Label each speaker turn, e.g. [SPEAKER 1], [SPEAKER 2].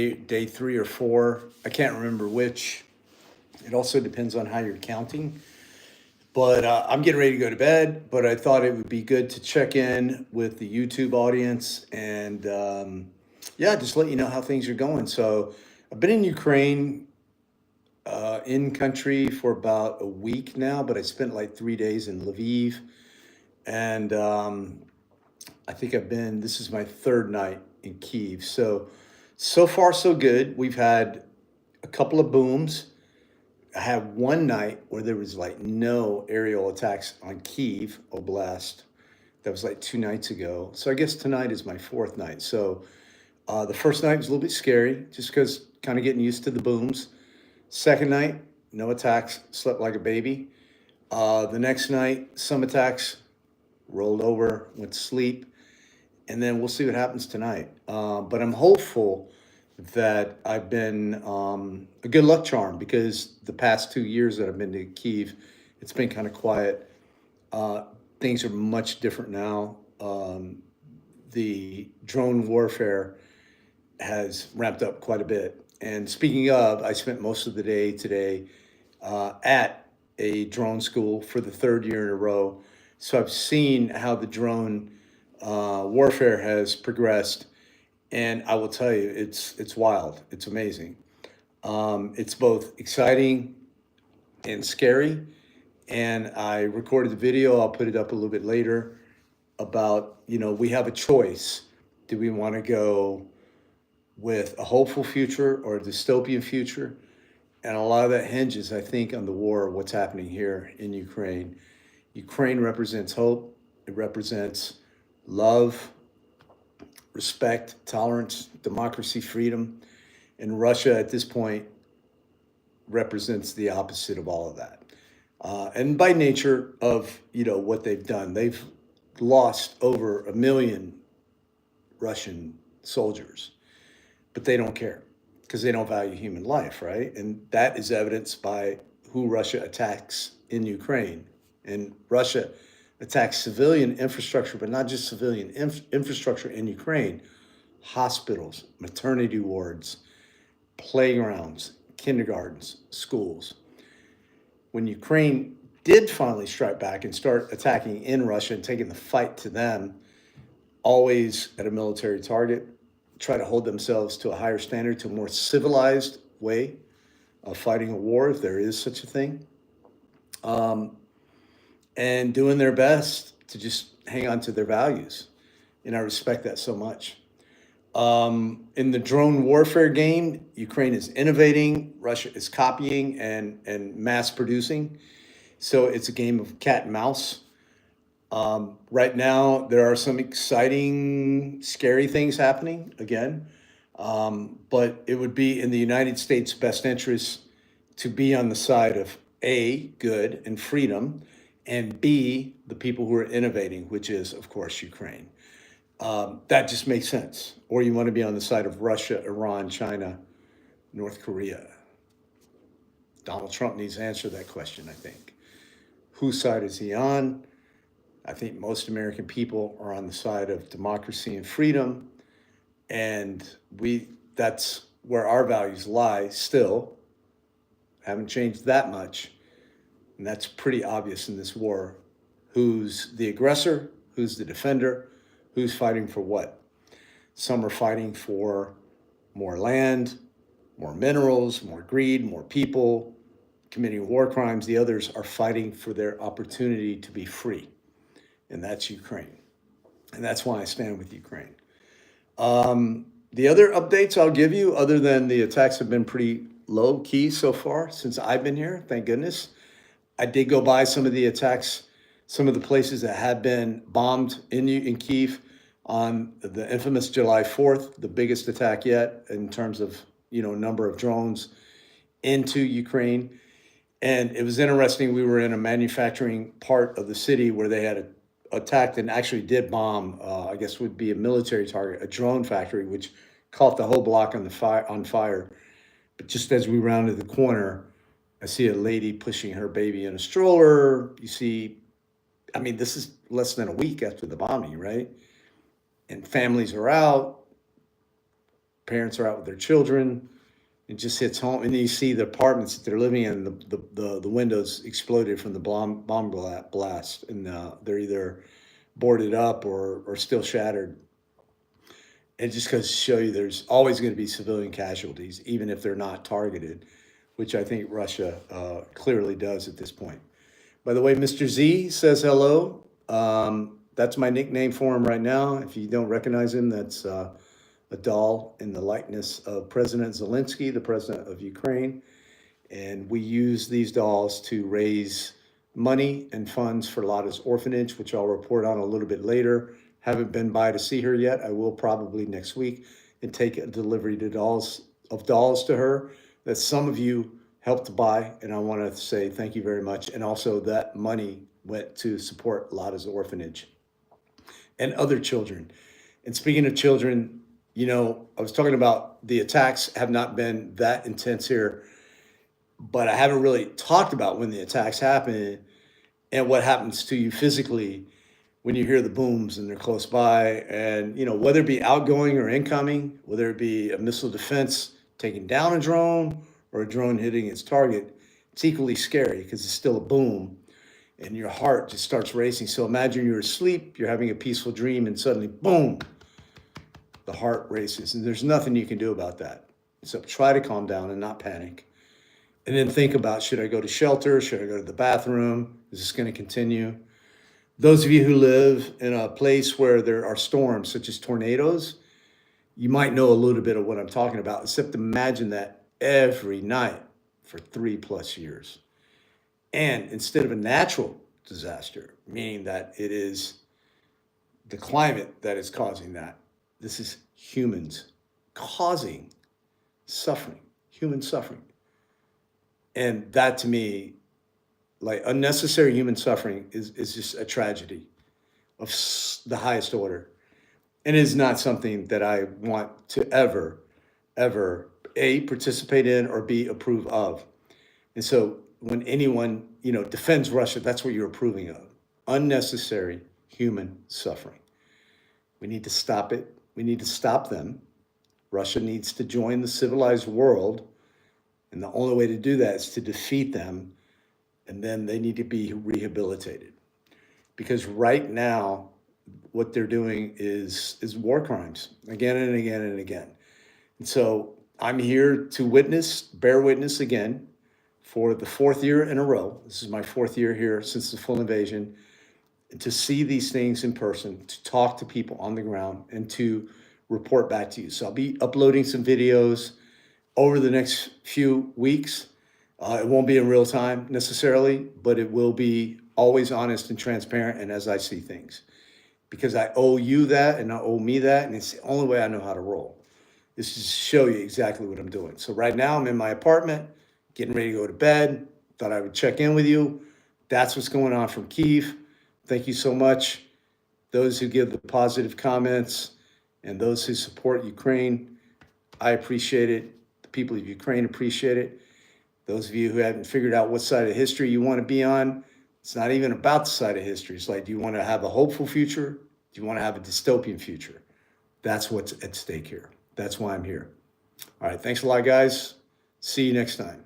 [SPEAKER 1] day 3 or 4. I can't remember which. It also depends on how you're counting. But I'm getting ready to go to bed. But I thought it would be good to check in with the YouTube audience and yeah, just let you know how things are going. So I've been in Ukraine, in country for about a week now, but I spent like 3 days in Lviv, and I think this is my third night in Kyiv. So far so good. We've had a couple of booms. I had one night where there was like no aerial attacks on Kyiv Oblast. That was like 2 nights ago. So I guess tonight is my fourth night. So the first night was a little bit scary, just because kind of getting used to the booms. Second night, no attacks, slept like a baby. The next night, some attacks, rolled over, went to sleep, and then we'll see what happens tonight. But I'm hopeful that I've been a good luck charm, because the past 2 years that I've been to Kyiv, it's been kind of quiet. Uh, Things are much different now. The drone warfare has ramped up quite a bit. And speaking of, I spent most of the day today at a drone school for the third year in a row. So I've seen how the drone warfare has progressed, and I will tell you, it's wild. It's amazing. It's both exciting and scary. And I recorded the video. I'll put it up a little bit later about, we have a choice. Do we want to go with a hopeful future or a dystopian future? And a lot of that hinges, I think, on the war, what's happening here in Ukraine. Ukraine represents hope. It represents love, respect, tolerance, democracy, freedom. And Russia at this point represents the opposite of all of that. And by nature of, what they've done, they've lost over 1 million Russian soldiers, but they don't care because they don't value human life, right? And that is evidenced by who Russia attacks in Ukraine. And Russia attacks civilian infrastructure, but not just civilian infrastructure in Ukraine: hospitals, maternity wards, playgrounds, kindergartens, schools. When Ukraine did finally strike back and start attacking in Russia and taking the fight to them, always at a military target, try to hold themselves to a higher standard, to a more civilized way of fighting a war, if there is such a thing, and doing their best to just hang on to their values. And I respect that so much. In the drone warfare game, Ukraine is innovating, Russia is copying and mass producing. So it's a game of cat and mouse. Right now, there are some exciting, scary things happening again. But it would be in the United States' best interest to be on the side of A, good and freedom, and B, the people who are innovating, which is, of course, Ukraine. That just makes sense. Or you want to be on the side of Russia, Iran, China, North Korea. Donald Trump needs to answer that question, I think. Whose side is he on? I think most American people are on the side of democracy and freedom. And that's where our values lie still. Haven't changed that much. And that's pretty obvious in this war. Who's the aggressor? Who's the defender? Who's fighting for what? Some are fighting for more land, more minerals, more greed, more people, committing war crimes. The others are fighting for their opportunity to be free. And that's Ukraine. And that's why I stand with Ukraine. The other updates I'll give you, other than the attacks have been pretty low key so far since I've been here, thank goodness. I did go by some of the attacks, some of the places that had been bombed in Kyiv on the infamous July 4th, the biggest attack yet in terms of, number of drones into Ukraine. And it was interesting. We were in a manufacturing part of the city where they had attacked and actually did bomb, I guess would be a military target, a drone factory, which caught the whole block on fire. But just as we rounded the corner, I see a lady pushing her baby in a stroller. You see, this is less than a week after the bombing, right? And families are out. Parents are out with their children. It just hits home, and then you see the apartments that they're living in. The windows exploded from the bomb blast, and they're either boarded up or still shattered. It just goes to show you there's always going to be civilian casualties, even if they're not targeted, which I think Russia clearly does at this point. By the way, Mr. Z says hello. That's my nickname for him right now. If you don't recognize him, that's a doll in the likeness of President Zelensky, the president of Ukraine. And we use these dolls to raise money and funds for Lada's orphanage, which I'll report on a little bit later. Haven't been by to see her yet. I will probably next week and take a delivery to dolls to her that some of you helped to buy. And I want to say thank you very much. And also that money went to support Lada's orphanage and other children. And speaking of children, you know, I was talking about the attacks have not been that intense here, but I haven't really talked about when the attacks happen and what happens to you physically when you hear the booms and they're close by. And, you know, whether it be outgoing or incoming, whether it be a missile defense taking down a drone or a drone hitting its target, it's equally scary because it's still a boom and your heart just starts racing. So imagine you're asleep, you're having a peaceful dream, and suddenly, boom, the heart races. And there's nothing you can do about that. So try to calm down and not panic. And then think about, should I go to shelter? Should I go to the bathroom? Is this going to continue? Those of you who live in a place where there are storms, such as tornadoes, you might know a little bit of what I'm talking about, except imagine that every night for 3+ years. And instead of a natural disaster, meaning that it is the climate that is causing that, this is humans causing suffering, human suffering. And that to me, like unnecessary human suffering is just a tragedy of the highest order. And it is not something that I want to ever, A, participate in or B, approve of. And so when anyone, you know, defends Russia, that's what you're approving of. Unnecessary human suffering. We need to stop it. We need to stop them. Russia needs to join the civilized world. And the only way to do that is to defeat them. And then they need to be rehabilitated. Because right now, what they're doing is war crimes again and again and again. And so I'm here to bear witness again for the 4th year in a row. This is my 4th year here since the full invasion. To see these things in person, to talk to people on the ground, and to report back to you. So I'll be uploading some videos over the next few weeks. It won't be in real time necessarily, but it will be always honest and transparent and as I see things. Because I owe you that and I owe me that, and it's the only way I know how to roll. This is to show you exactly what I'm doing. So right now I'm in my apartment, getting ready to go to bed. Thought I would check in with you. That's what's going on from Kyiv. Thank you so much. Those who give the positive comments and those who support Ukraine, I appreciate it. The people of Ukraine appreciate it. Those of you who haven't figured out what side of history you want to be on, it's not even about the side of history. It's like, do you want to have a hopeful future? Do you want to have a dystopian future? That's what's at stake here. That's why I'm here. All right, thanks a lot, guys. See you next time.